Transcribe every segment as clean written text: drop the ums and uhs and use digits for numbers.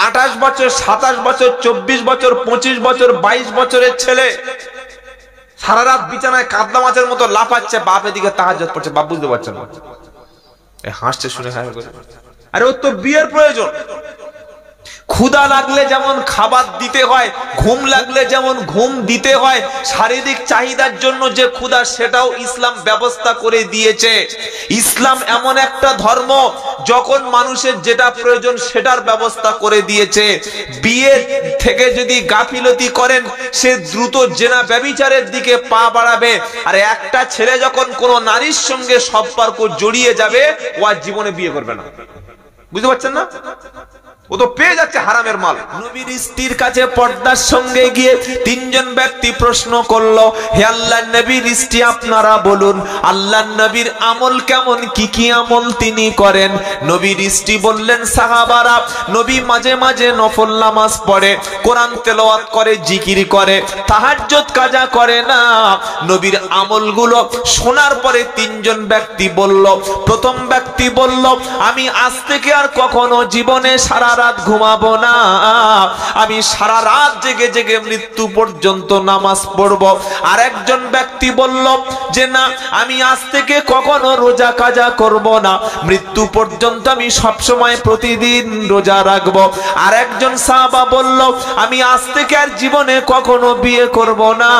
28 বছর, 27 বছর, 24 বছর, 25 বছর, 22 বছরের ছেলে সারা রাত বিছানায় কাদলা মাছের মতো লাফাচ্ছে, বাপ এদিকে তাহাজ্জুদ পড়ছে, বাপ বুঝতে পারছে না, হাসছে শুনে। আরে ওর তো বিয়ের প্রয়োজন। ক্ষুধা লাগলে যেমন খাবার দিতে হয়, ঘুম লাগলে যেমন ঘুম দিতে হয়, শারীরিক চাহিদার জন্য যে ক্ষুধা সেটাও ইসলাম ব্যবস্থা করে দিয়েছে। ইসলাম এমন একটা ধর্ম যখন মানুষের যেটা প্রয়োজন সেটার ব্যবস্থা করে দিয়েছে। বিয়ে থেকে যদি গাফিলতি করেন সে দ্রুত জেনা ব্যভিচারের দিকে পা বাড়াবে। আর একটা ছেলে যখন কোন নারীর সঙ্গে সম্পর্ক জড়িয়ে যাবে ও আর জীবনে বিয়ে করবে না। বুঝতে পারছেন না? ও তো পেয়ে যাচ্ছে হারামের মাল। নবীর স্ত্রীর কাছে পর্দার সঙ্গে গিয়ে তিনজন ব্যক্তি প্রশ্ন করলো, হে আল্লাহর নবীর স্ত্রী আপনারা বলুন আল্লাহর নবীর আমল কেমন, কি কি আমল তিনি করেন? নবীর স্ত্রী বললেন, সাহাবারা নবী মাঝে মাঝে নফল নামাজ পড়ে, কোরআন তেলাওয়াত করে, জিকির করে, তাহাজ্জুদ কাজা করে না। নবীর আমলগুলো শোনার পরে তিনজন ব্যক্তি বলল, প্রথম ব্যক্তি বলল, আমি আজ থেকে আর কখনো জীবনে সারা রাত ঘুমাবো না, আমি সারা রাত জেগে জেগে মৃত্যু পর্যন্ত নামাজ পড়বো। আর একজন ব্যক্তি বলল যে না, আমি আজ থেকে কখনো রোজা কাজা করব না, মৃত্যু পর্যন্ত আমি সব সময় প্রতিদিন রোজা রাখবো। আর একজন সাহাবা বলল, আমি আজ থেকে আর জীবনে কখনো বিয়ে করব না,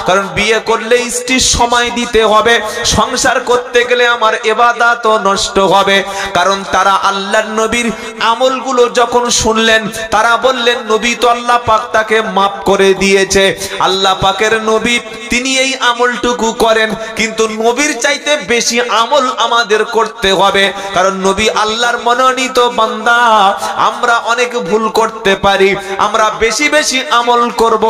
কারণ বিয়ে করলে স্ত্রীর সময় দিতে হবে, সংসার করতে গেলে আমার ইবাদতও নষ্ট হবে। কারণ তারা আল্লাহর নবীর আমলগুলো যখন শুনলেন তারা বললেন, নবী তো আল্লাহ পাক তাকে মাফ করে দিয়েছে, আল্লাহ পাকের নবী তিনি এই আমলটুকু করেন, কিন্তু নবীর চাইতে বেশি আমল আমাদের করতে হবে, কারণ নবী আল্লাহর মনোনীত বান্দা। আমরা অনেক ভুল করতে পারি, আমরা বেশি বেশি আমল করব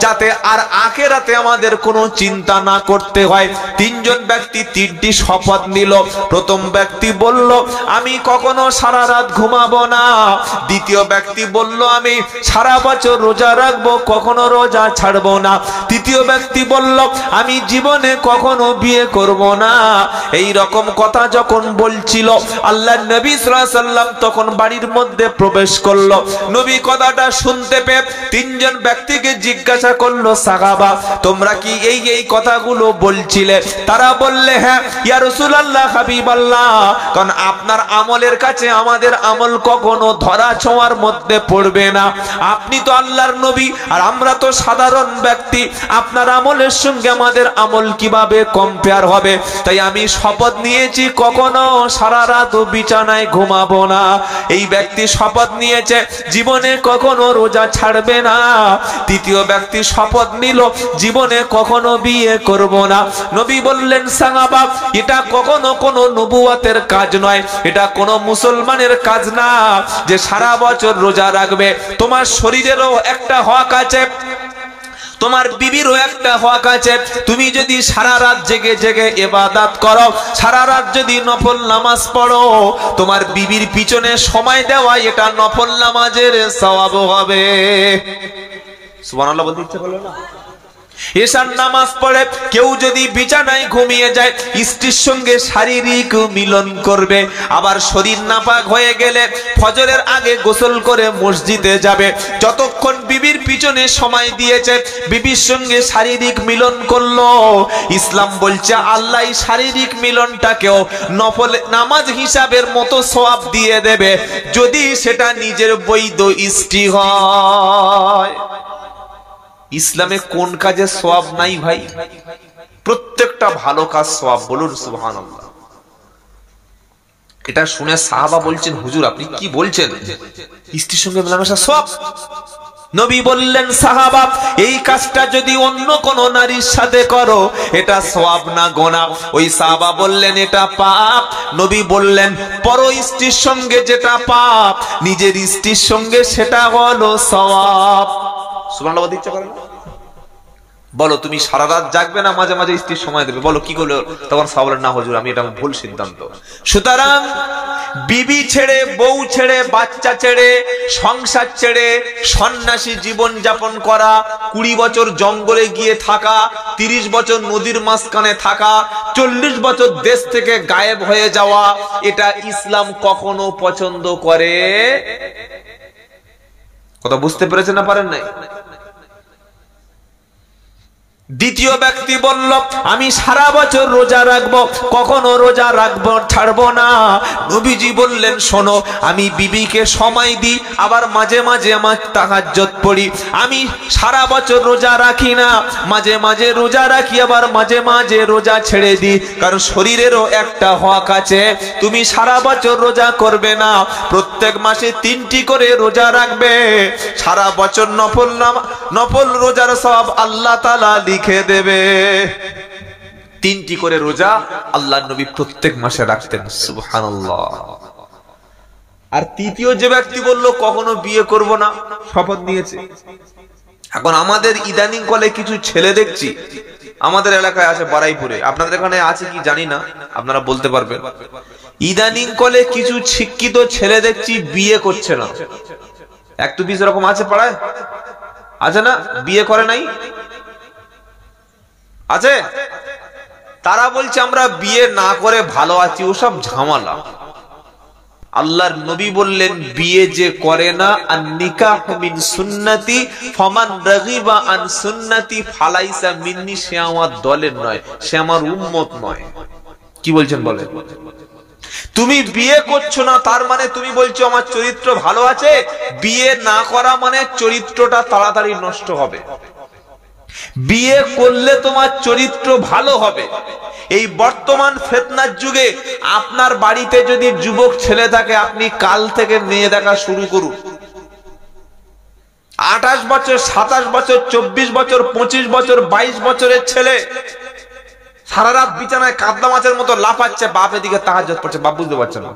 যাতে আর আখিরাতে আমাদের কোনো চিন্তা না করতে হয়। তিনজন ব্যক্তি তিনটি শপথ নিল। প্রথম ব্যক্তি বলল, আমি কখনো সারা রাত ঘুমাবো না। দ্বিতীয় ব্যক্তি বলল, আমি সারা বছর রোজা রাখবো, কখনো রোজা ছাড়বো না। তৃতীয় ব্যক্তি বলল, আমি জীবনে কখনো বিয়ে করব না। এই রকম কথা যখন বলছিল আল্লাহর নবী সাল্লাল্লাহু আলাইহি ওয়াসাল্লাম তখন বাড়ির মধ্যে প্রবেশ করলো। নবী কথাটা শুনতে পেয়ে তিনজন ব্যক্তিকে জিজ্ঞাসা করলো, সাহাবা তোমরা কি এই এই কথাগুলো বলছিলে? তারা বললে, হ্যাঁ ইয়া রাসূলুল্লাহ, হাবিবাল্লাহ, কারণ আপনার আমলের কাছে আমাদের আমল কখনো ধরা ছোঁয়ার মধ্যে পড়বে না। আপনি তো আল্লাহর নবী আর আমরা তো সাধারণ ব্যক্তি, আপনার আমলের সঙ্গে আমাদের আমল কিভাবে কম্পেয়ার হবে? তাই আমি শপথ নিয়েছি কখনো সারা রাত বিছানায় ঘুমাবো না। এই ব্যক্তি শপথ নিয়েছে জীবনে কখনো রোজা ছাড়বে না। তৃতীয় ব্যক্তি শপথ নিল জীবনে কখনো বিয়ে করব না। নবী বললেন, সাহাবা এটা কখনো কোনো নবুয়তের কাজ নয়, এটা কোনো মুসলমানের কাজ না যে সারা বছর রোজা রাখবে। তোমার শরীরেরও একটা হক আছে, তোমার বিবিরও একটা হক আছে। তুমি যদি সারা রাত জেগে জেগে ইবাদত করো, সারা রাত যদি নফল নামাজ পড়ো, তোমার বিবির পিছনে সময় দেওয়া এটা নফল নামাজের সওয়াব হবে। সুবহানাল্লাহ বলতে ইচ্ছে করলো না? এশার নামাজ পড়ে কেউ যদি বিছানায় ঘুমিয়ে যায়, স্ত্রীর সঙ্গে শারীরিক মিলন করবে, আবার শরীর নাপাক হয়ে গেলে ফজরের আগে গোসল করে মসজিদে যাবে। যতক্ষণ বিবির পিছনে সময় দিয়েছে, বিবির সঙ্গে শারীরিক মিলন করলো, ইসলাম বলছে আল্লাহ শারীরিক মিলনটাকেও নফল নামাজ হিসাবের মতো সওয়াব দিয়ে দেবে, যদি সেটা নিজের বৈধ স্ত্রী হয়। ইসলামে কোন কাজে সওয়াব নাই ভাই? প্রত্যেকটা ভালো কাজ সওয়াব। বলুন সুবহানাল্লাহ। এটা শুনে সাহাবা বলছেন, হুজুর আপনি কি বলছেন? স্ত্রীর সঙ্গে মেলামেশা সওয়াব? নবী বললেন, সাহাবা এই কাজটা যদি অন্য কোন নারীর সাথে করো এটা সওয়াব না গুনাহ? ওই সাহাবা বললেন এটা পাপ। নবী বললেন, পর স্ত্রীর সঙ্গে যেটা পাপ, নিজের স্ত্রীর সঙ্গে সেটা হলো সওয়াব। সুবহানাল্লাহ ইচ্ছা করেন? বলো তুমি সারা রাত জাগবে না, মাঝে মাঝে স্ত্রীর সময় দেবে, বলো কি করলো? তখন সাহাবা বলেন, না হুজুর আমি এটা ভুল সিদ্ধান্ত। সুতরাং বিবি ছেড়ে, বউ ছেড়ে, বাচ্চা ছেড়ে, সংসার ছেড়ে সন্ন্যাসী জীবন যাপন করা, 20 বছর জঙ্গলে গিয়ে থাকা, 30 বছর নদীর মাঝখানে থাকা, 40 বছর দেশ থেকে গায়েব হয়ে যাওয়া, এটা ইসলাম কখনো পছন্দ করে কথা বুঝতে পেরেছেন না পারেন নাই? দ্বিতীয় ব্যক্তি বলল, আমি সারা বছর রোজা রাখবো, কখনো রোজা রাখবো ছাড়বো না। নবীজি বললেন, শোনো, আমি বিবিকে সময় দিই, আবার মাঝে মাঝে আমার তাহাজ্জুদ পড়ি। আমি সারা বছর রোজা রাখি না, মাঝে মাঝে রোজা রাখি, আবার মাঝে মাঝে রোজা ছেড়ে দিই, কারণ শরীরেরও একটা হক আছে। তুমি সারা বছর রোজা করবে না, প্রত্যেক মাসে 3টি করে রোজা রাখবে। সারা বছর নফল রোজার সব আল্লাহ তাআলা লিখে দেবে। 3টি করে রোজা আল্লাহর নবী প্রত্যেক মাসে রাখতেন। সুবহানাল্লাহ। আর তৃতীয় যে ব্যক্তি বলল, কখনো বিয়ে করব না, শপথ নিয়েছে। এখন আমাদের ইদানিং কলে কিছু ছেলে দেখছি, আমাদের এলাকায় আছে বারাইপুরে, আপনাদের এখানে আছে কি জানি না, আপনারা বলতে পারবেন। ইদানিং কলে কিছু শিক্ষিত ছেলে দেখছি বিয়ে করছে না। 1-2 এরকম আছে পাড়ায়, আছে না? বিয়ে করে নাই, আছে। তারা বলছে আমরা বিয়ে না করে ভালো আছি, ওসব ঝামেলা। আল্লাহর নবী বললেন, বিয়ে যে করে না, আন নিকাহু মিন সুন্নতি ফামান রাগিবা আন সুন্নতি ফালাইসা মিন্নি, সে আমার দলের নয়, সে আমার উম্মত নয়। কি বলছেন বলেন? তুমি বিয়ে করছো না, তার মানে তুমি বলছো আমার চরিত্র ভালো আছে। বিয়ে না করা মানে চরিত্রটা তাড়াতাড়ি নষ্ট হবে। বিয়ে করলে তোমার চরিত্র ভালো হবে। এই বর্তমান ফিতনার যুগে আপনার বাড়িতে যদি যুবক ছেলে থাকে, আপনি কাল থেকে মেয়ে দেখা শুরু করুন। 28 বছর, 27 বছর, 24 বছর, 25 বছর, 22 বছরের ছেলে সারা রাত বিছানায় কাদলা মাছের মতো লাফাচ্ছে, বাপ এদিকে তাহাজ্জুদ পড়ছে। বাপ বুঝতে পারছেন না?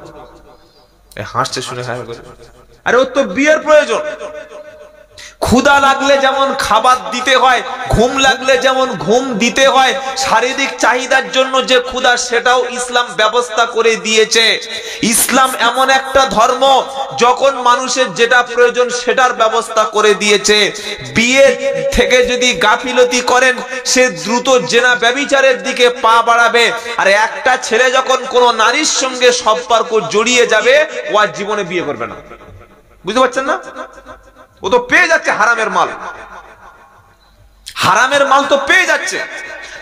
হাসছে শুনে, হ্যাঁ, আরে ওর তো বিয়ের প্রয়োজন। ক্ষুধা লাগলে যেমন খাবার দিতে হয়, ঘুম লাগলে যেমন ঘুম দিতে হয়, শারীরিক চাহিদার জন্য যে ক্ষুধা, সেটাও ইসলাম ব্যবস্থা করে দিয়েছে। ইসলাম এমন একটা ধর্ম, যখন মানুষের যেটা প্রয়োজন সেটার ব্যবস্থা করে দিয়েছে। বিয়ে থেকে যদি গাফিলতি করেন, সে দ্রুত জেনা ব্যভিচারের দিকে পা বাড়াবে। আর একটা ছেলে যখন কোনো নারীর সঙ্গে সম্পর্ক জড়িয়ে যাবে, ও আর জীবনে বিয়ে করবে না। বুঝতে পারছেন না? ও তো পেয়ে যাচ্ছে হারামের মাল, হারামের মাল তো পেয়ে যাচ্ছে।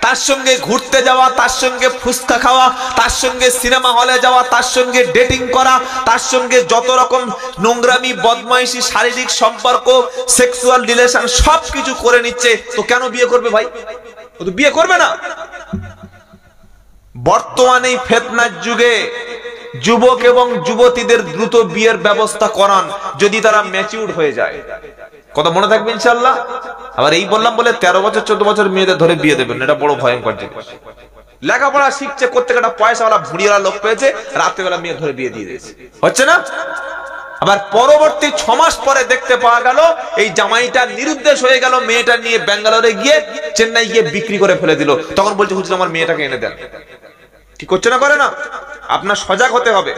তার সঙ্গে ঘুরতে যাওয়া, তার সঙ্গে ফুচকা খাওয়া, তার সঙ্গে সিনেমা হলে যাওয়া, তার সঙ্গে ডেটিং করা, তার সঙ্গে যত রকম নোংরামি, বদমাইশি, শারীরিক সম্পর্ক, সেক্সুয়াল রিলেশন সবকিছু করে নিচ্ছে। তো কেন বিয়ে করবে ভাই? ও তো বিয়ে করবে না। বর্তমানে ফিতনার যুগে যুবক এবং যুবতীদের দ্রুত বিয়ের ব্যবস্থা করান, যদি তারা ম্যাচিউর হয়ে যায়। কথা মনে থাকবে ইনশাআল্লাহ। আবার এই বললাম বলে 13 বছর 14 বছর মেয়েদের ধরে বিয়ে দেবেন, এটা বড় ভয়ঙ্কর জিনিস। লেখাপড়া শিখছে, প্রত্যেকটা পয়সাওয়ালা ভুড়িওয়ালা লোক পেয়েছে, রাত্রেবেলা মেয়ে ধরে বিয়ে দিয়ে দিয়েছে, হচ্ছে না? আবার পরবর্তী 6 মাস পরে দেখতে পাওয়া গেল এই জামাইটা নিরুদ্দেশ হয়ে গেল, মেয়েটা নিয়ে ব্যাঙ্গালোরে গিয়ে, চেন্নাই গিয়ে বিক্রি করে ফেলে দিল। তখন বলছে, হুজুর আমার মেয়েটাকে এনে দেন। কি করছে না, করে না? আপনার সজাগ হতে হবে।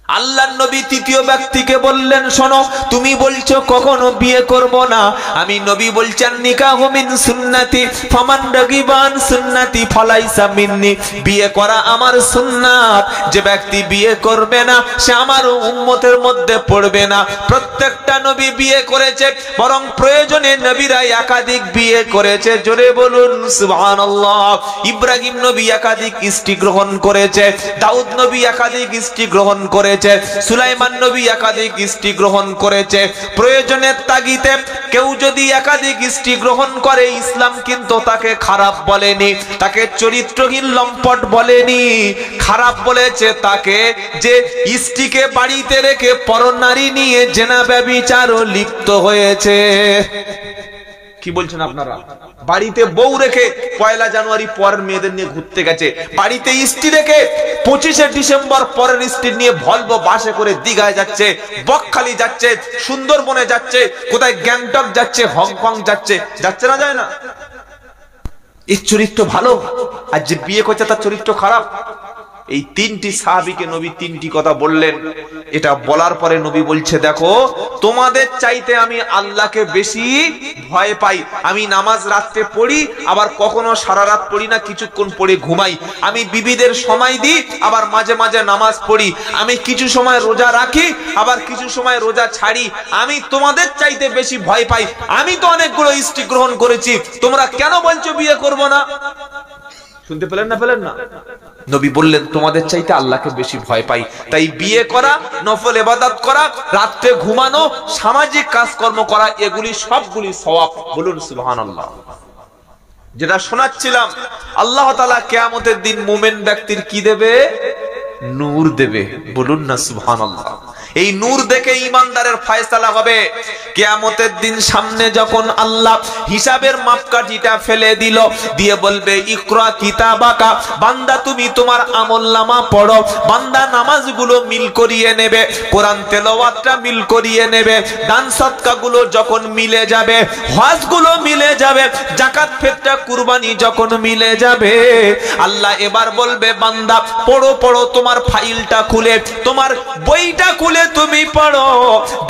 আল্লাহর নবী তৃতীয় ব্যক্তিকে বললেন, শোনো, তুমি বলছো কখনো বিয়ে করব না, আমি নবী বলছেন, নিকাহু মিন সুন্নতি ফামান রাগিবা আন সুন্নতি ফালাইসা মিন্নি, বিয়ে করা আমার সুন্নাত। যে ব্যক্তি বিয়ে করবে না, সে আমার উম্মতের মধ্যে পড়বে না। প্রত্যেকটা নবী বিয়ে করেছে, বরং প্রয়োজনে নবীরা একাধিক বিয়ে করেছে। জোরে বলুন সুবহানাল্লাহ। ইব্রাহিম নবী একাধিক স্ত্রী গ্রহণ করেছে, দাউদ নবী একাধিক স্ত্রী গ্রহণ করেছে, সুলাইমান নবী একাধিক স্ত্রী গ্রহণ করেছে। প্রয়োজনের তাগিদে কেউ যদি একাধিক স্ত্রী গ্রহণ করে, ইসলাম কিন্তু তাকে খারাপ বলেনি, তাকে চরিত্রহীন লম্পট বলেনি। খারাপ বলেছে তাকে যে স্ত্রীকে বাড়িতে রেখে পরনারী নিয়ে জেনা ব্যভিচার লিপ্ত হয়েছে। কি বলছেন আপনারা? বাড়িতে বউ রেখে 1 জানুয়ারি পরের মেয়েদের নিয়ে ঘুরতে গেছে, বাড়িতে স্ত্রী রেখে 25শে ডিসেম্বর পরের স্ত্রী নিয়ে ভলভো বাসে করে দীঘায় যাচ্ছে, বকখালি যাচ্ছে, সুন্দরবনে যাচ্ছে, কোথায় গ্যাংটক যাচ্ছে, হংকং যাচ্ছে, যাচ্ছে না, যায় না? এর চরিত্র ভালো, আর যে বিয়ে করছে তার চরিত্র খারাপ। এই তিনটি সাহাবীকে নবী তিনটি কথা বললেন। এটা বলার পরে নবী বলছে, দেখো তোমাদের চাইতে আমি আল্লাহকে বেশি ভয় পাই। আমি নামাজ রাতে পড়ি, আবার কখনো সারা রাত পড়ি না, কিছুক্ষণ পড়ে ঘুমাই। আমি বিবিদের সময় দিই, আবার মাঝে মাঝে নামাজ পড়ি। আমি কিছু সময় রোজা রাখি, আবার কিছু সময় রোজা ছাড়ি। আমি তোমাদের চাইতে বেশি ভয় পাই। আমি তো অনেকগুলো স্ত্রী গ্রহণ করেছি, তোমরা কেন বলছো বিয়ে করব না? শুনতে পেলেন না? পেলেন না? নবী বললেন তোমাদের চাইতে আল্লাহকে বেশি ভয় পাই। তাই বিয়ে করা, নফল ইবাদত করা, রাতে ঘুমানো, সামাজিক কাজকর্ম করা, এগুলি সবগুলি সওয়াব। বলুন সুবহানাল্লাহ। যেটা শোনাচ্ছিলাম, আল্লাহ তাআলা কিয়ামতের দিন মুমিন ব্যক্তির কি দেবে? নূর দেবে। বলুন না সুবহানাল্লাহ। এই নূর দেখে ঈমানদারের ফয়সালা হবে। কিয়ামতের দিন সামনে যখন আল্লাহ হিসাবের মাপকাঠিটা ফেলে দিল, দিয়ে বলবে ইকরা কিতাবাকা, বান্দা তুমি তোমার আমলনামা পড়ো। বান্দা নামাজগুলো মিল করিয়ে নেবে, কোরআন তেলাওয়াতটা মিল করিয়ে নেবে, দান সদকাগুলো যখন মিলে যাবে, হজগুলো মিলে যাবে, যাকাত ফিতরা কুরবানি যখন মিলে যাবে, আল্লাহ এবার বলবে বান্দা পড়ো পড়ো, তোমার ফাইলটা খুলে, তোমার বইটা খুলে তুমি পড়ো,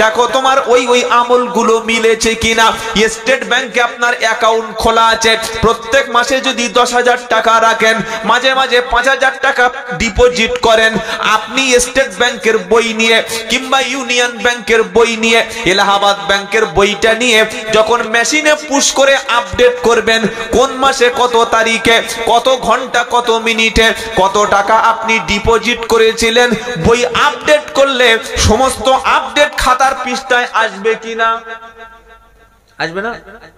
দেখো তোমার ওই আমলগুলো মিলেছে কিনা। স্টেট ব্যাংকে আপনার অ্যাকাউন্ট খোলা আছে, প্রত্যেক মাসে যদি 10,000 টাকা রাখেন, মাঝে মাঝে 5,000 টাকা ডিপোজিট করেন, আপনি স্টেট ব্যাংকের বই নিয়ে কিংবা ইউনিয়ন ব্যাংকের বই নিয়ে, এলাহাবাদ ব্যাংকের বইটা নিয়ে যখন মেশিনে পুশ করে আপডেট করবেন, কোন মাসে কত তারিখে কত ঘন্টা কত মিনিটে কত টাকা আপনি ডিপোজিট করেছিলেন, বই আপডেট করলে সমস্ত আপডেট খাতার পৃষ্ঠায় আসবে কিনা? আসবে না?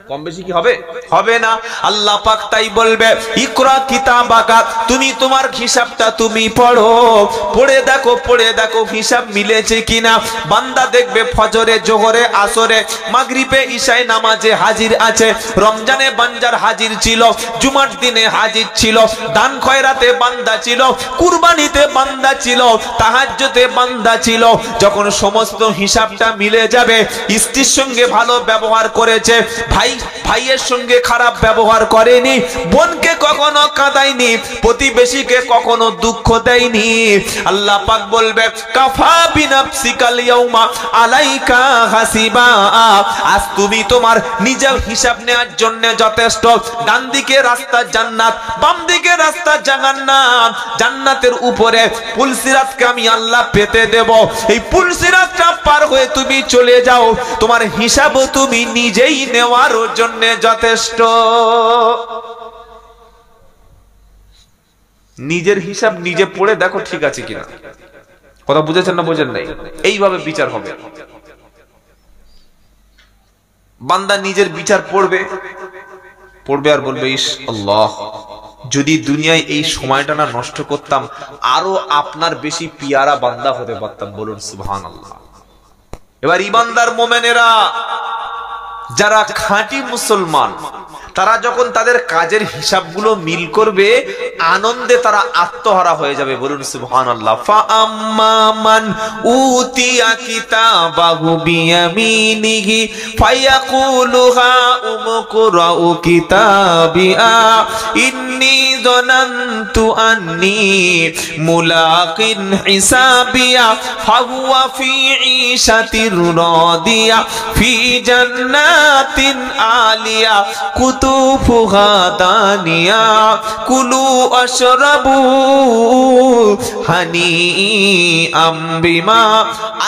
কম বেশি কি হবে? হবে না। আল্লাহ পাক তাই বলবে ইকরা কিতাবাকা, তুমি তোমার হিসাবটা তুমি পড়ো, পড়ে দেখো হিসাব মিলেছে কিনা। বান্দা দেখবে ফজরে, জোহরে, আসরে, মাগরিবে, ইশায় নামাজে হাজির আছে, রমজানে বাঞ্জার হাজির ছিল, জুমার দিনে হাজির ছিল, দান খয়রাতে বান্দা ছিল, কুরবানিতে বান্দা ছিল, তাহাজ্জুদে বান্দা ছিল। যখন সমস্ত হিসাবটা মিলে যাবে, স্ত্রীর সঙ্গে ভালো ব্যবহার করেছে, ভাইয়ের সঙ্গে খারাপ ব্যবহার করেনি, বোনকে কখনো কাঁদায়নি, প্রতিবেশীকে কখনো দুঃখ দেয়নি, আল্লাহ পাক বলবে কাফা বিনাফসিকাল ইয়াউমা আলাইকা হাসিবা, আজ তুমি তোমার নিজের হিসাব নেওয়ার জন্য যথেষ্ট। ডান দিকে রাস্তা জান্নাত, বাম দিকে রাস্তা জাহান্নাম, জান্নাতের উপরে পুলসিরাতকে আমি আল্লাহ পেতে দেব। এই পুলসিরাতটা পার হয়ে তুমি চলে যাও, তোমার হিসাবও তুমি নিজেই নেওয়ার জন্য যথেষ্ট। নিজের হিসাব নিজে পড়ে দেখো ঠিক আছে কিনা। কথা বুঝেছেন না বোঝেন নাই? এইভাবে বিচার হবে। বান্দা নিজের বিচার পড়বে আর বলবে ইস আল্লাহ, যদি দুনিয়ায় এই সময়টা না নষ্ট করতাম, আরো আপনার বেশি পিয়ারা বান্দা হতে পারতাম। বলুন সুবহানাল্লাহ। এবার ঈমানদার মুমিনেরা, যারা খাঁটি মুসলমান, তারা যখন তাদের কাজের হিসাবগুলো মিল করবে, আনন্দে তারা আত্মহারা হয়ে যাবে। বলুন সুবহানাল্লাহ। ফাআম্মান উতিয়া কিতাবাহু বিয়ামিনিহি ফায়াকুলু হা উমকুরাউ কিতাবিয়া ইন্নী যানানতু আন্নী মুলাকিন হিসাবিয়া ফাহুয়া ফি ঈশাতির রাদিয়া ফি জান্নাতিন আলিয়া কুতুফুহা দানিয়া কুলু আশরাবু হানিআম বিমা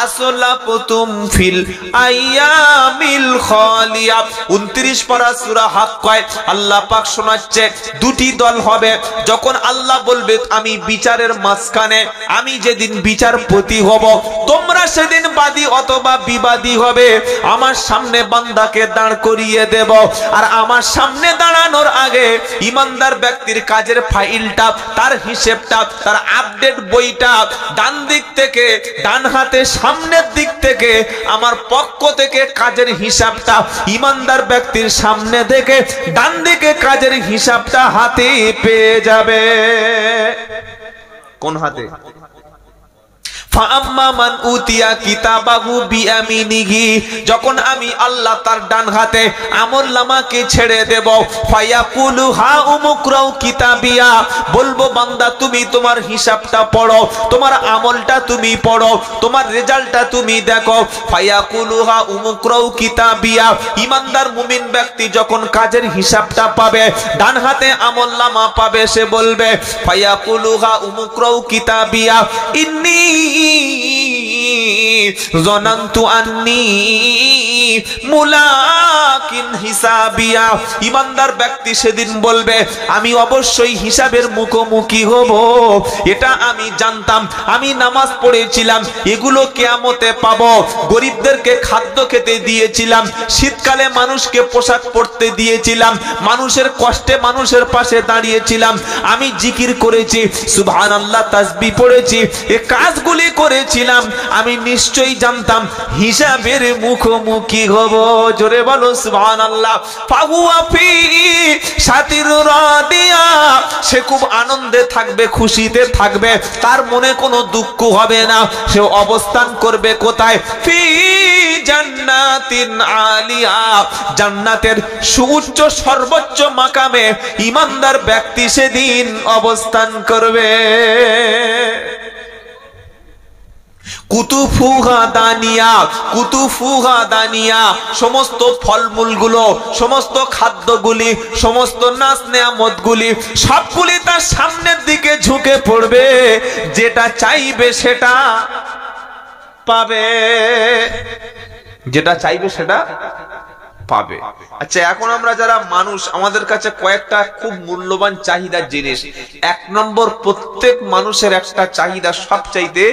আসলাফতুম ফিল আইয়ামিল খালিয়া। 29 পারা সূরা হাক্কায় আল্লাহ পাক শোনাচ্ছে দুটি দল হবে। যখন আল্লাহ বলবে আমি বিচারের মাঝখানে, আমি যেদিন বিচারপতি হব, তোমরা সেদিন বাদী অথবা বিবাদী হবে। আমার সামনে বান্দাকে দাঁড় করিয়ে দেব, আর আমার সামনে দাঁড়ানোর আগে ঈমানদার ব্যক্তির কাজের ফাইলটা, তার হিসেবটা, তার আপডেট বইটা ডান দিক থেকে, ডান হাতে সামনের দিক থেকে আমার পক্ষ থেকে কাজের হিসাবটা ঈমানদার ব্যক্তির সামনে থেকে ডান দিকে কাজের হিসাবটা হাতে পেয়ে যাবে। কোন হাতে? যখন আমি আল্লাহ তার ডান হাতে আমলনামাকে ছেড়ে দেব, ফায়াকুলু হা উমুকরাউ কিতাবিয়া, বলবো বান্দা তুমি তোমার হিসাবটা পড়ো, তোমার আমলটা তুমি পড়ো, তোমার রেজাল্টটা তুমি দেখো। ফায়াকুলু হা উমুকরাউ কিতাবিয়া, ইমানদার মুমিন ব্যক্তি যখন কাজের হিসাবটা পাবে, ডান হাতে আমলনামা পাবে, সে বলবে ফায়াকুলু হা উমুকরাউ কিতাবিয়া ইন্নী জনান্তু আন্নী মুলাকিন হিসাবিয়া। ইমানদার ব্যক্তি সেদিন বলবে আমি অবশ্যই হিসাবের মুখোমুখি হব, এটা আমি জানতাম, আমি নামাজ পড়েছিলাম, এগুলো কিয়ামতে পাবো, গরিবদেরকে খাদ্য খেতে দিয়েছিলাম, শীতকালে মানুষকে পোশাক পরতে দিয়েছিলাম, মানুষের কষ্টে মানুষের পাশে দাঁড়িয়েছিলাম, আমি জিকির করেছি, সুবহানাল্লাহ তাসবিহ পড়েছি, এই কাজগুলি করেছিলাম, আমি নিশ্চয়ই জানতাম হিসাবের মুখোমুখি হব। জোরে বলো সুবহানাল্লাহ। ফাহুয়া ফি শাতির রাদিয়া, সে খুব আনন্দে থাকবে, খুশিতে থাকবে, তার মনে কোনো দুঃখ হবে না। সে অবস্থান করবে কোথায়? ফি জান্নাতিন আলিয়া, জান্নাতের সুউচ্চ সর্বোচ্চ মাকামে ইমানদার ব্যক্তি সেদিন অবস্থান করবে। কুতুফুহা দানিয়া, কুতুফুহা দানিয়া, সমস্ত ফলমূলগুলো, সমস্ত খাদ্যগুলি, সমস্ত নাজ নেয়ামতগুলি সবগুলি তার সামনের দিকে ঝুঁকে পড়বে, যেটা চাইবে সেটা পাবে, যেটা চাইবে সেটা পাবে। আচ্ছা, এখন আমরা যারা মানুষ, আমাদের কাছে কয়েকটা খুব মূল্যবান চাহিদার জিনিস। এক নম্বর, প্রত্যেক মানুষের একটা চাহিদা, সবচাইতে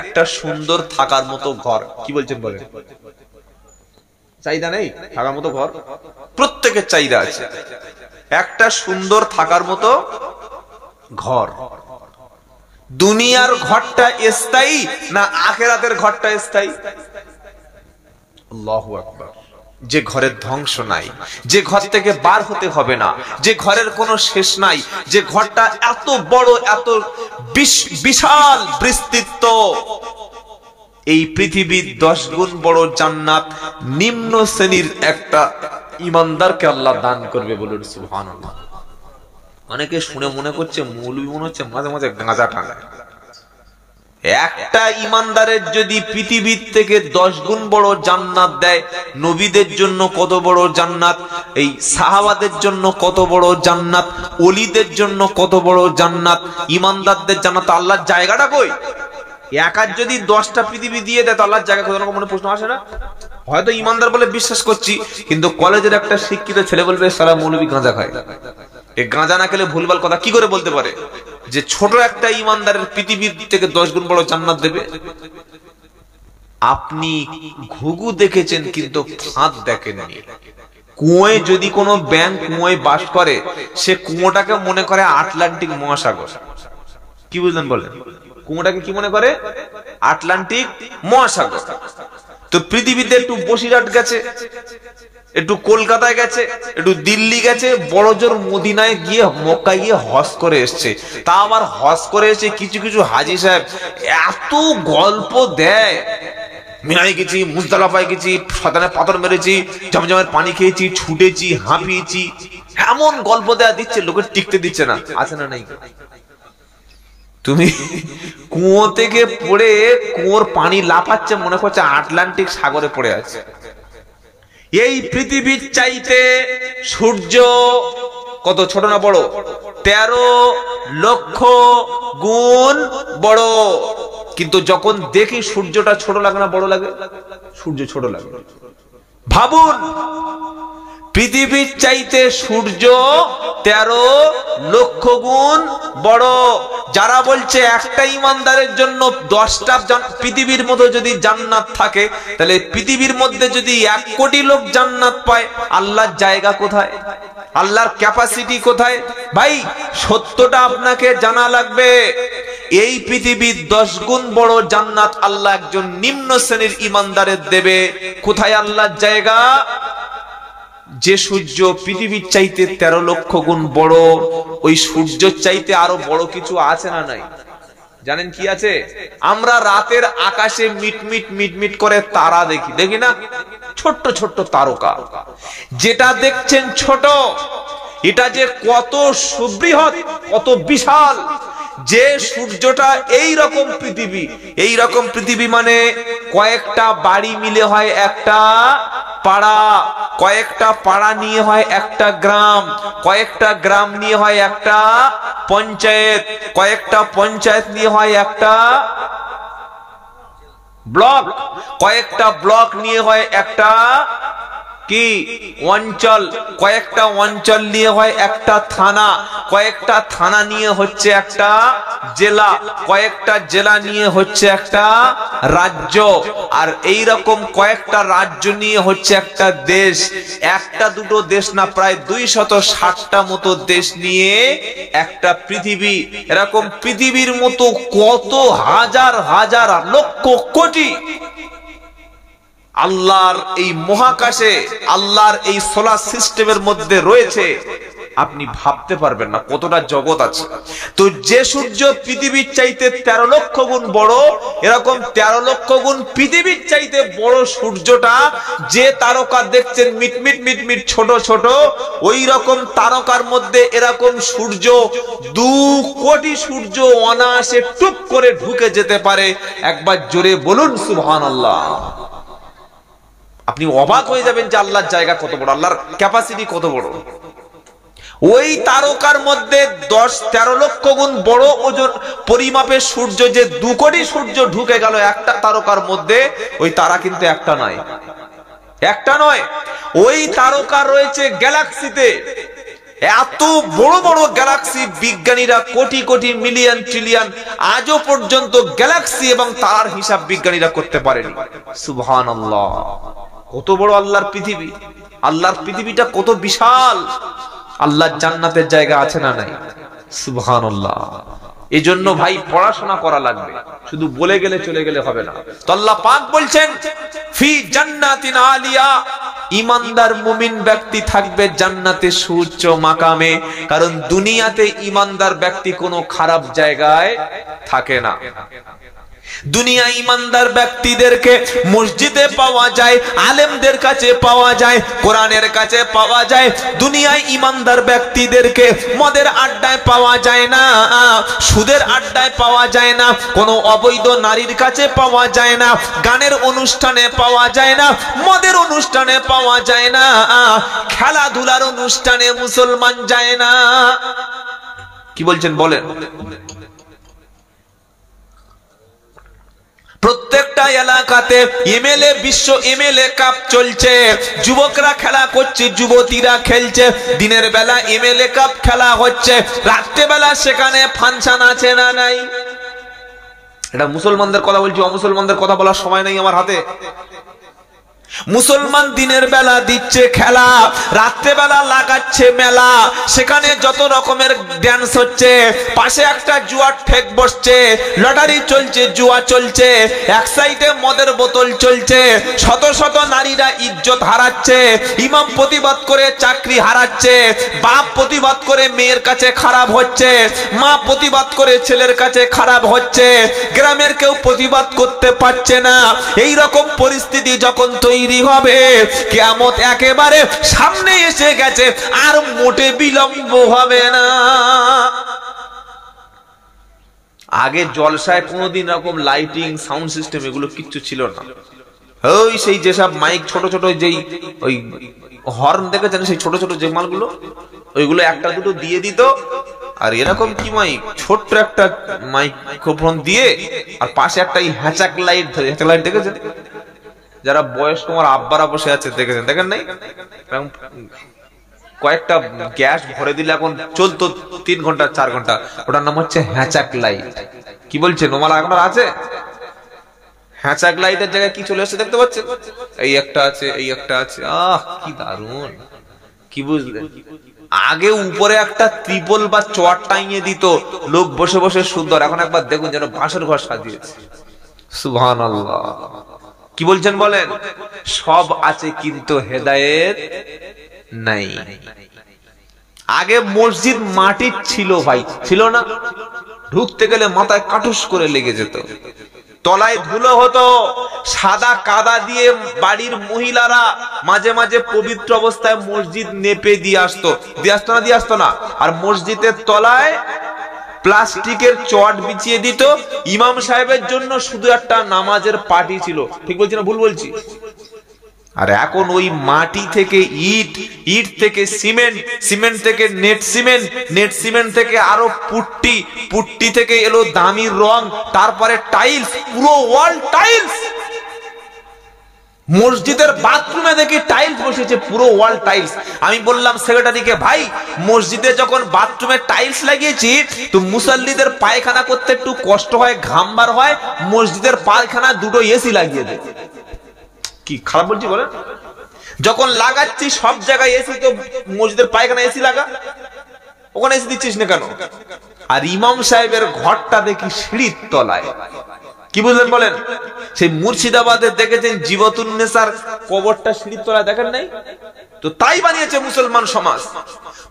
একটা সুন্দর থাকার মতো ঘর। কি বলছেন বলেন? চাহিদা নেই থাকার মতো ঘর? প্রত্যেকের চাহিদা আছে, একটা সুন্দর থাকার মতো ঘর। দুনিয়ার ঘরটা স্থায়ী না আখিরাতের ঘরটা স্থায়ী? আল্লাহু আকবার। যে ঘরের ধ্বংস নাই, যে ঘর থেকে বার হতে হবে না, যে ঘরের কোনো শেষ নাই, যে ঘরটা এত বড়, এত বিশাল বিস্তৃত, এই পৃথিবীর 10 গুণ বড় জান্নাত নিম্ন শ্রেণীর একটা ইমানদারকে আল্লাহ দান করবে। বলুন সুবহানাল্লাহ। অনেকে শুনে মনে করছে মৌলবি মনে হচ্ছে মাঝে মাঝে গাঁজা টাঙায়। একটা ইমানদারের যদি পৃথিবীর থেকে 10 গুণ বড় জান্নাত দেয়, নবীদের জন্য কত বড় জান্নাত, এই সাহাবাদের জন্য কত বড় জান্নাত, ওলিদের জন্য কত বড় জান্নাত, ইমানদারদের জান্নাত, আল্লাহর জায়গাটা কই? একার যদি 10টা পৃথিবী দিয়ে দেয় তো আল্লাহর জায়গা কোথাও মনে প্রশ্ন আসে না? হয়তো ইমানদার বলে বিশ্বাস করছি, কিন্তু কলেজের একটা শিক্ষিত ছেলে বলবে সারা মৌলবি গাঁজা খায়। এই গাঁজা না খেলে ভুলভাল কথা কি করে বলতে পারে যে ছোট একটা ইমানদারের পৃথিবীর থেকে 10 গুণ বড় জান্নাত দেবে? আপনি ঘুঘু দেখেছেন কিন্তু ফাঁদ দেখেননি। কুয়োয় যদি কোনো ব্যাঙ কুয়োয় বাস করে, সে কুয়োটাকে মনে করে আটলান্টিক মহাসাগর। কি বুঝলেন বলেন? কুয়োটাকে কি মনে করে? আটলান্টিক মহাসাগর। তো পৃথিবীতে একটু বসিরহাট গেছে, একটু কলকাতায় গেছে, একটু দিল্লি গেছে, বড় জোর মদিনায় গিয়ে মক্কায় গিয়ে হজ করে এসছে। তা আবার হজ করে এসে কিছু কিছু হাজী সাহেব এত গল্প দেয়, মিনায় গেছি, মুজদালিফায় গেছি, শয়তানে পাথর মেরেছি, জমজমের পানি খেয়েছি, ছুটেছি, হাঁপিয়েছি, এমন গল্প দেয়া দিচ্ছে, লোকের টিকতে দিচ্ছে না। আছে না নাই? তুমি কুয়ো থেকে পড়ে কুয়োর পানি লাফাচ্ছে, মনে করছে আটলান্টিক সাগরে পড়ে আছে। এই পৃথিবীর চাইতে সূর্য কত ছোট না বড়? 13 লক্ষ গুণ বড়। কিন্তু যখন দেখি সূর্যটা ছোট লাগে না বড় লাগে? সূর্য ছোট লাগে। ভাবুন, পৃথিবীর চাইতে সূর্য 13 লক্ষ গুণ বড়। যারা বলছে একটা ইমানদারের জন্য 10টা পৃথিবীর মতো যদি জান্নাত থাকে, তাহলে পৃথিবীর মধ্যে যদি 1 কোটি লোক জান্নাত পায়, আল্লাহর জায়গা কোথায়? আল্লাহর ক্যাপাসিটি কোথায়? ভাই, সত্যটা আপনাকে জানা লাগবে। এই পৃথিবীর 10 গুণ বড় জান্নাত আল্লাহ একজন নিম্ন শ্রেণীর ইমানদারের দেবে। কোথায় আল্লাহর জায়গা? যে সূর্য পৃথিবীর চাইতে 13 লক্ষ গুণ বড়, ওই সূর্যের চাইতে আরো বড় কিছু আছে না নাই? জানেন কি আছে? আমরা রাতের আকাশে মিটমিট মিটমিট করে তারা দেখি, দেখি না? ছোট্ট ছোট্ট তারকা। যেটা দেখছেন ছোট, এটা যে কত সুবৃহৎ, কত বিশাল। যে সূর্যটা এই রকম পৃথিবী, এই রকম পৃথিবী মানে কয়েকটা বাড়ি মিলে হয় একটা পাড়া, কয়েকটা পাড়া নিয়ে হয় একটা গ্রাম, কয়েকটা গ্রাম নিয়ে হয় একটা পঞ্চায়েত, কয়েকটা পঞ্চায়েত নিয়ে হয় একটা ব্লক, কয়েকটা ব্লক নিয়ে হয় একটা কি অঞ্চল, কয়েকটা অঞ্চল নিয়ে হয় একটা থানা, কয়েকটা থানা নিয়ে হচ্ছে একটা জেলা, কয়েকটা জেলা নিয়ে হচ্ছে একটা রাজ্য, আর এই রকম কয়েকটা রাজ্য নিয়ে হচ্ছে একটা দেশ। একটা দুটো দেশ না, প্রায় 260টা মতো দেশ নিয়ে একটা পৃথিবী। এরকম পৃথিবীর মতো কত হাজার হাজার লক্ষ কোটি আল্লাহর এই মহাকাশে, আল্লাহর এই সোলার সিস্টেমের মধ্যে রয়েছে। আপনি ভাবতে পারবেন না কতটা জগৎ আছে। তো যে সূর্য পৃথিবীর চাইতে 13 লক্ষ গুণ বড়, এরকম 13 লক্ষ গুণ পৃথিবীর চাইতে বড় সূর্যটা, যে তারকা দেখছেন মিটমিট মিটমিট ছোট ছোট, ওই রকম তারকার মধ্যে এরকম সূর্য 2 কোটি সূর্য অনায়াসে টুপ করে ঢুকে যেতে পারে। একবার জোরে বলুন সুবহানাল্লাহ। আপনি অবাক হয়ে যাবেন যে আল্লাহর জায়গা কত বড়, আল্লাহর ক্যাপাসিটি কত বড়। ওই তারকার মধ্যে 10-13 লক্ষ গুণ বড় ওজন পরিমাপের সূর্য, যে 2 কোটি সূর্য ঢুকে গেল একটা তারকার মধ্যে, ওই তারা কিন্তু একটা নয়, একটা নয়। ওই তারকা রয়েছে গ্যালাক্সিতে, এত বড় বড় গ্যালাক্সি। বিজ্ঞানীরা কোটি কোটি মিলিয়ন ট্রিলিয়ন আজও পর্যন্ত গ্যালাক্সি এবং তার হিসাব বিজ্ঞানীরা করতে পারেনি। সুবহানাল্লাহ, কত বড় আল্লাহর পৃথিবী। আল্লাহর পৃথিবীটা কত বিশাল। আল্লাহর জান্নাতের জায়গা আছে না নাই? সুবহানাল্লাহ। এই জন্য ভাই পড়াশোনা করা লাগবে, শুধু বলে গেলে চলে গেলে হবে না। তো আল্লাহ পাক বলছেন ফি জান্নাতিন আলিয়া, ইমানদার মুমিন ব্যক্তি থাকবে জান্নাতে সুউচ্চ মাকামে। কারণ দুনিয়াতে ইমানদার ব্যক্তি কোনো খারাপ জায়গায় থাকে না। দুনিয়া ইমানদার ব্যক্তিদেরকে মসজিদে পাওয়া যায়, আলেমদের কাছে পাওয়া যায়, কোরআনের কাছে পাওয়া যায়। দুনিয়ায় ইমানদার ব্যক্তিদেরকে মদের আড্ডায় পাওয়া যায় না, সুদের আড্ডায় পাওয়া যায় না, কোনো অবৈধ নারীর কাছে পাওয়া যায় না, গানের অনুষ্ঠানে পাওয়া যায় না, মদের অনুষ্ঠানে পাওয়া যায় না, খেলাধুলার অনুষ্ঠানে মুসলমান যায় না। কি বলছেন বলেন? প্রত্যেকটা এলাকাতে এমএলএ, বিশ্ব এমএলএ কাপ চলছে, যুবকরা খেলা করছে, যুবতীরা খেলছে। দিনের বেলা এমএলএ কাপ খেলা হচ্ছে, রাত্রে বেলা সেখানে ফাংশন আছে না নাই? এটা মুসলমানদের কথা বলছি, অমুসলমানদের কথা বলার সময় নেই আমার হাতে। মুসলমান দিনের বেলা দিচ্ছে খেলা, রাত্রে বেলা লাগাচ্ছে মেলা, সেখানে যত রকমের ড্যান্স হচ্ছে, পাশে একটা জুয়ার ঠেক বসছে, লটারি চলছে, জুয়া চলছে, এক সাইডে মদের বোতল চলছে, শত শত নারীরা ইজ্জত হারাচ্ছে, ইমাম প্রতিবাদ করে চাকরি হারাচ্ছে, বাপ প্রতিবাদ করে মেয়ের কাছে খারাপ হচ্ছে, মা প্রতিবাদ করে ছেলের কাছে খারাপ হচ্ছে, গ্রামের কেউ প্রতিবাদ করতে পারছে না। এই রকম পরিস্থিতি যখন তৈরি হবে, কিয়ামত একেবারে সামনে এসে গেছে, আর মোটে বিলম্ব হবে না। আগে জলসায় কোনোদিন এরকম লাইটিং, সাউন্ড সিস্টেম এগুলো কিচ্ছু ছিল না। ওই সেই যেসব মাইক, ছোট ছোট যেই ওই হর্ন দেখেছেন, সেই ছোট ছোট যে মালগুলো, ওইগুলো একটা দুটো দিয়ে দিত। আর এরকম কি মাইক, ছোট্ট একটা মাইক্রোফোন দিয়ে, আর পাশে একটা হ্যাচাক লাইট ধরে, হ্যাচাক লাইট দেখেছেন? যারা বয়স্ক আমার আব্বারা বসে আছে দেখেছেন, দেখেন নাই? কয়েকটা গ্যাস ভরে দিলে এখন চলতো 3 ঘন্টা 4 ঘন্টা, ওটার নাম হচ্ছে হ্যাচাক লাইট। কি বলছেন, ওমালা এখন আছে? হ্যাচাক লাইটের জায়গায় কি চলে এসেছে দেখতে পাচ্ছেন? এই একটা আছে, এই একটা আছে। আহ কি দারুণ! কি বুঝলেন? আগে উপরে একটা ত্রিপল বা চট টাঙিয়ে দিত, লোক বসে বসে সুন্দর। এখন একবার দেখুন যেন বাসর ঘর সাজিয়েছে। সুবহানাল্লাহ। কি বলছেন বলেন? সব আছে কিন্তু হেদায়েত নাই। আগে মসজিদ মাটির ছিল ভাই, ছিল না? ঢুকতে গেলে মাথায় কাটুস করে লেগে যেত, তলায় ধুলো হতো, সাদা কাদা দিয়ে বাড়ির মহিলারা মাঝে মাঝে পবিত্র অবস্থায় মসজিদ নেপে দিয়ে আসতো না। আর মসজিদের তলায় প্লাস্টিকের চট বিছিয়ে দিত। ইমাম সাহেবের জন্য শুধু একটা নামাজের পাটি ছিল। ঠিক বলছি না ভুল বলছি? আর এখন ওই মাটি থেকে ইট, ইট থেকে সিমেন্ট, সিমেন্ট থেকে নেট সিমেন্ট, নেট সিমেন্ট থেকে আরো পুট্টি, পুট্টি থেকে এলো দামি রং, তারপরে টাইলস, পুরো ওয়াল টাইলস। মসজিদের বাথরুমে দেখি টাইলস বসেছে, পুরো ওয়াল টাইলস। আমি বললাম সেক্রেটারিকে, ভাই মসজিদে যখন বাথরুমে টাইলস লাগিয়েছি তো মুসল্লিদের পায়খানা করতে একটু কষ্ট হয়, ঘাম বার হয়, মসজিদের পায়খানা দুটো এসি লাগিয়ে দেয়। কি খারাপ বলছি বলেন? যখন লাগাচ্ছি সব জায়গায় এসি, তো মসজিদের পায়খানা এসি লাগা, ওখানে এসি দিচ্ছিস না কেন? আর ইমাম সাহেবের ঘরটা দেখি সিঁড়ির তলায়। কি বুঝলেন বলেন? সেই মুর্শিদাবাদে দেখেছেন জীবতুন্নেসার কবরটা সিঁড়ির তলায়, দেখেন নাই? তো তাই বানিয়েছে মুসলমান সমাজ।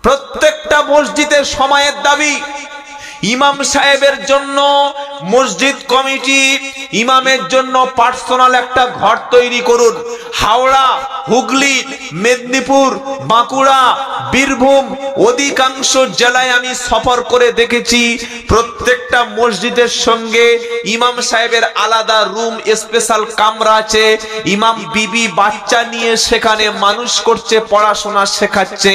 প্রত্যেকটা মসজিদের সময়ের দাবি, ইমাম সাহেবের জন্য মসজিদ কমিটি ইমামের জন্য পার্সোনাল একটা ঘর তৈরি করুন। হাওড়া, হুগলি, মেদিনীপুর, বাঁকুড়া, বীরভূম অধিকাংশ জেলায় আমি সফর করে দেখেছি, প্রত্যেকটা মসজিদের সঙ্গে ইমাম সাহেবের আলাদা রুম, স্পেশাল কামরা আছে। ইমাম বিবি বাচ্চা নিয়ে সেখানে মানুষ করছে, পড়াশোনা শেখাচ্ছে।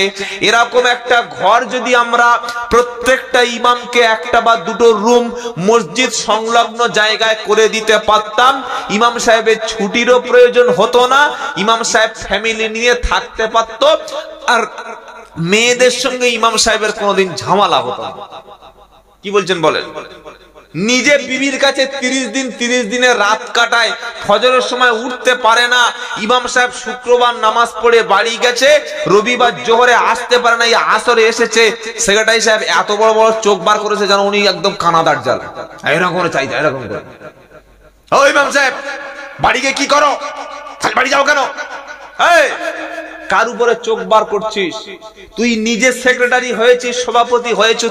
এরকম একটা ঘর যদি আমরা প্রত্যেকটা ইমামকে একটা বা দুটো রুম মসজিদ সংলগ্ন জায়গায় করে দিতে পারতাম, ইমাম সাহেবের ছুটিরও প্রয়োজন হতো না, ইমাম সাহেব ফ্যামিলি নিয়ে থাকতে পারত, আর মেয়েদের সঙ্গে ইমাম সাহেবের কোনোদিন ঝামেলা হতো না। কি বলছেন বলেন? নিজে বিবির কাছে 30 দিনের রাত কাটায়, ফজরের সময় উঠতে পারে না। ইমাম সাহেব শুক্রবার নামাজ পড়ে বাড়ি গেছে, রবিবার জোহরে আসতে পারে না, আসরে এসেছে। সেক্রেটারি সাহেব এত বড় বড় চোখ বার করেছে যেন উনি একদম কানাদার জাল, এরকম করে চাইছে, এরকম করে। ও ইমাম সাহেব, বাড়ি গিয়ে কি করো? বাড়ি যাও কেন? কার উপরে চোখ বার করছিস? তুই নিজে সেক্রেটারি হয়েছিস, সভাপতি হয়েছ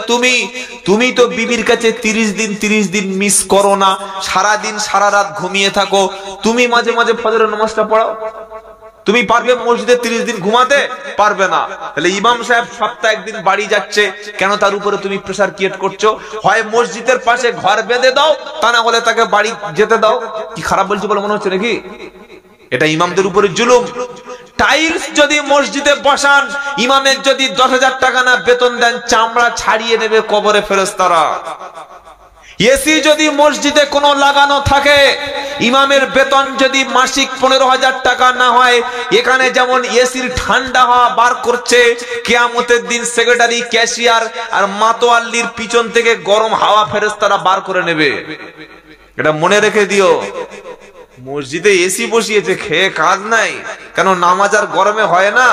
তুমি তো বিবির কাছে 30 দিন মিস করো না, সারা দিন সারা রাত ঘুমিয়ে থাকো। তুমি মাঝে মাঝে ফজরের নামাজটা পড়াও। তুমি পারবে মসজিদে 30 দিন ঘুমাতে? পারবে না। তাহলে ইমাম সাহেব সপ্তাহে একদিন বাড়ি যাচ্ছে কেন? তার উপরে তুমি প্রেসার ক্রিয়েট করছো। হয় মসজিদের পাশে ঘর বেঁধে দাও, তা না হলে তাকে বাড়ি যেতে দাও। কি খারাপ বলছি বলে মনে হচ্ছে নাকি? এটা ইমামদের উপরে জুলুম। টাইলস যদি মসজিদে বসান, ইমামের যদি 10,000 টাকা না বেতন দেন, চামড়া ছাড়িয়ে নেবে কবরে ফেরেশতারা। এসি যদি মসজিদে কোনো লাগানো থাকে, ইমামের বেতন যদি মাসিক 15,000 টাকা না হয়, এখানে যেমন এসির ঠান্ডা হাওয়া বার করছে, কিয়ামতের দিন সেক্রেটারি, ক্যাশিয়ার আর মাতোয়াল্লির পিছন থেকে গরম হাওয়া ফেরেশতারা বার করে নেবে। এটা মনে রেখে দিও। মসজিদে এসি বসিয়েছে, খেয়ে কাজ নাই কেন? নামাজ আর গরমে হয় না?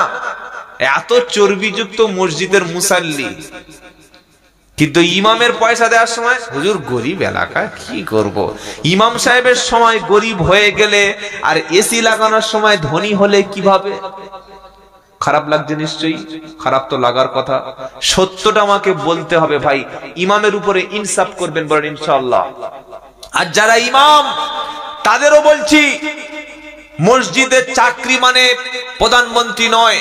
এত চর্বিযুক্ত মসজিদের মুসাল্লি, কিন্তু ইমামের পয়সা দেওয়ার সময় হুজুর গরিব এলাকা, কি করব? ইমাম সাহেবের সময় গরিব হয়ে গেলে আর এসি লাগানোর সময় ধনী হলে কিভাবে? খারাপ লাগছে নিশ্চয়ই? খারাপ তো লাগার কথা। সত্যটা আমাকে বলতে হবে ভাই। ইমামের উপরে ইনসাফ করবেন বলেন ইনশাআল্লাহ। আর যারা ইমাম তাদেরও বলছি, মসজিদের চাকরি মানে প্রধানমন্ত্রী নয়।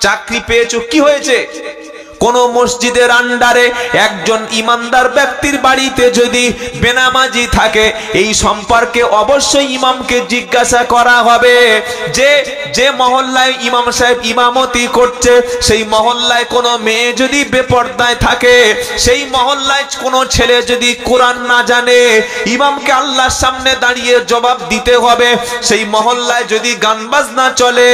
চাকরি পেয়েছো, কি হয়েছে? কোন মসজিদের আন্ডারে একজন ইমানদার ব্যক্তির বাড়িতে যদি বেনামাজি থাকে, এই সম্পর্কে অবশ্যই ইমামকে জিজ্ঞাসা করা হবে। যে মহল্লায় ইমাম সাহেব ইমামতি করছে, সেই মহল্লায় কোনো মেয়ে যদি বেপরদায় থাকে, সেই মহল্লায় কোনো ছেলে যদি কোরআন না জানে, ইমামকে আল্লাহর সামনে দাঁড়িয়ে জবাব দিতে হবে। সেই মহল্লায় যদি গান বাজনা চলে,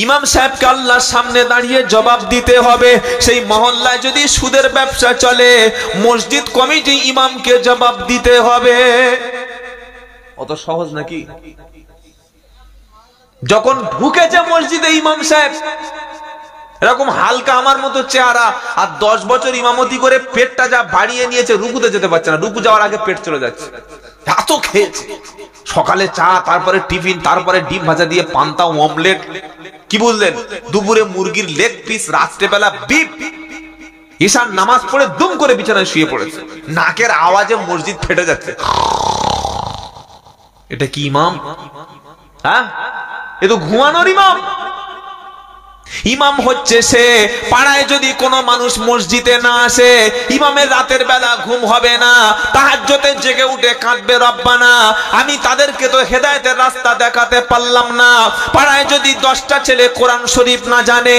ইমাম সাহেবকে আল্লাহর সামনে দাঁড়িয়ে জবাব দিতে হবে। সেই মহল্লায় যদি সুদের ব্যবসা চলে, মসজিদ কমিটি ইমামকে জবাব দিতে হবে। অত সহজ নাকি? যখন ঢুকেছে মসজিদে ইমাম সাহেব, এরকম হালকা আমার মতো চেহারা, আর 10 বছর ইমামতি করে পেটটা যা বাড়িয়ে নিয়েছে, রুকুতে যেতে পারছে না, রুকু যাওয়ার আগে পেট চলে যাচ্ছে। এত খেয়েছে, সকালে চা, তারপরে টিফিন, তারপরে ডিম ভাজা দিয়ে পান্তা, অমলেট, কি বুঝলেন, দুপুরে মুরগির লেগ পিস, রাত্রেবেলা বিফ, ঈশার নামাজ পড়ে দুম করে বিছানায় শুয়ে পড়েছে, নাকের আওয়াজে মসজিদ ফেটে যাচ্ছে। এটা কি ইমাম? হ্যাঁ, এ তো ঘুমানোর ইমাম। ইমাম হচ্ছে সে, পাড়ায় যদি কোনো মানুষ মসজিদে না আসে, ইমামের রাতের বেলা ঘুম হবে না, তাহাজ্জুদে জেগে উঠে কাঁদবে, রব্বানা আমি তাদেরকে তো হেদায়েতের রাস্তা দেখাতে পারলাম না। পাড়ায় যদি 10টা ছেলে কোরআন শরীফ না জানে,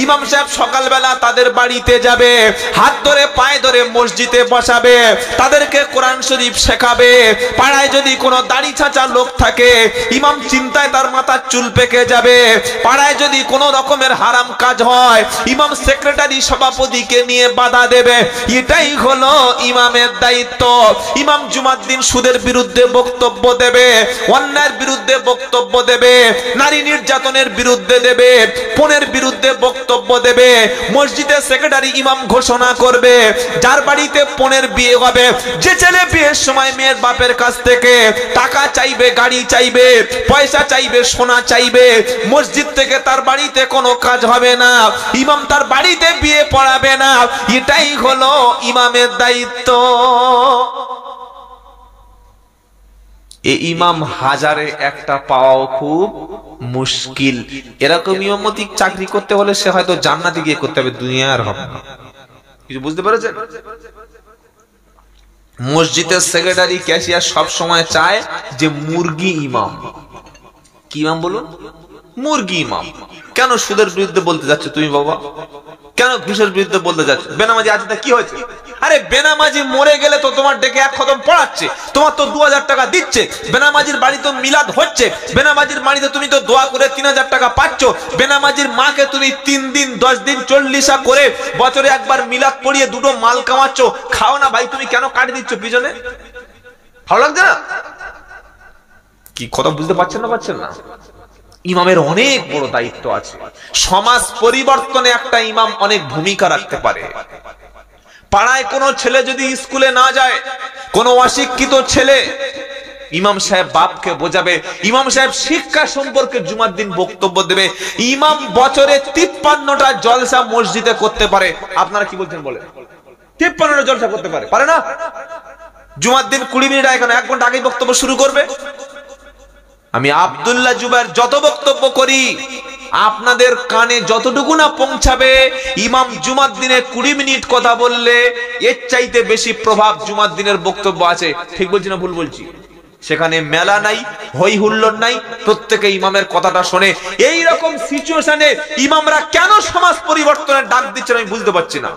ইমাম সাহেব সকালবেলা তাদের বাড়িতে যাবে, হাত ধরে পায়ে ধরে মসজিদে বসাবে, তাদেরকে কোরআন শরীফ শেখাবে। পাড়ায় যদি কোনো দাড়ি ছাঁচা লোক থাকে, ইমাম চিন্তায় তার মাথার চুল পেকে যাবে। পাড়ায় যদি কোনো রকমের হারাম কাজ হয়, ইমাম সেক্রেটারি সভাপতিকে নিয়ে বাধা দেবে। এটাই হলো ইমামের দায়িত্ব। ইমাম জুমার দিন সুদের বিরুদ্ধে বক্তব্য দেবে, অন্যায়ের বিরুদ্ধে বক্তব্য দেবে, নারী নির্যাতনের বিরুদ্ধে দেবে, পণের বিরুদ্ধে বক্তব্য দেবে। মসজিদের সেক্রেটারি ইমাম ঘোষণা করবে, যার বাড়িতে পণের বিয়ে হবে, যে ছেলে বিয়ের সময় মেয়ের বাপের কাছ থেকে টাকা চাইবে, গাড়ি চাইবে, পয়সা চাইবে, সোনা চাইবে, মসজিদ থেকে তার বাড়িতে কোনো কাজ হবে না, ইমাম তার বাড়িতে বিয়ে পড়াবে না। এটাই হলো ইমামের দায়িত্ব। এই ইমাম হাজারে একটা পাওয়াও খুব মুশকিল। এরকম ইমামতিক চাকরি করতে হলে সে হয়তো জান্নাতে গিয়ে করতে হবে, দুনিয়ার হবে না। কিছু বুঝতে পেরেছেন? মসজিদের সেক্রেটারি, ক্যাশিয়ার সব সময় চায় যে মুরগি ইমাম। কি ইমাম বলুন? মুরগি ইমাম। কেন সুদের বিরুদ্ধে বলতে যাচ্ছ তুমি বাবা? কেন ঘুষের বিরুদ্ধে বলতে যাচ্ছ? বেনামাজি আছে তা কি হয়েছে? আরে বেনামাজি মরে গেলে তো তোমার ডেকে এক খতম পড়াচ্ছে, তোমার তো 2000 টাকা দিচ্ছে। বেনামাজির বাড়িতে মিলাদ হচ্ছে, বেনামাজির বাড়িতে তুমি তো দোয়া করে 3000 টাকা পাচ্ছ। বেনামাজির মাকে তুমি 3 দিন 10 দিন 40 করে বছরে একবার মিলাদ পড়িয়ে দুটো মাল কামাচ্ছ। খাও না ভাই, তুমি কেন কাটি দিচ্ছ পিছনে? ভালো লাগছে না? কি কথা বুঝতে পারছেন না? পাচ্ছেন না? ইমামের অনেক বড় দায়িত্ব আছে। সমাজ পরিবর্তনে একটা ইমাম অনেক ভূমিকা রাখতে পারে। পাড়ায় কোনো ছেলে যদি স্কুলে না যায়, কোনো অশিক্ষিত ছেলে, ইমাম সাহেব বাপকে বোঝাবে, ইমাম সাহেব শিক্ষা সম্পর্কে জুমার দিন বক্তব্য দেবে। ইমাম বছরে 53টা জলসা মসজিদে করতে পারে। আপনারা কি বলছেন বলে? 53টা জলসা করতে পারে? পারে না? জুমার দিন 20 মিনিট আগে, 1 ঘন্টা আগে বক্তব্য শুরু করবে। আমি আব্দুল্লাহ জুবায়ের যত বক্তব্য করি, আপনাদের কানে যতটুকু না পৌঁছাবে, ইমাম জুমার দিনে 20 মিনিট কথা বললে এর চাইতে বেশি প্রভাব জুমার দিনের বক্তব্য আছে। ঠিক বলছি না ভুল বলছি? সেখানে মেলা নাই, হই হুল্লোড় নাই, প্রত্যেকে ইমামের কথাটা শোনে। এই রকম সিচুয়েশনে ইমামরা কেন সমাজ পরিবর্তনের ডাক দিচ্ছেন আমি বুঝতে পারছি না।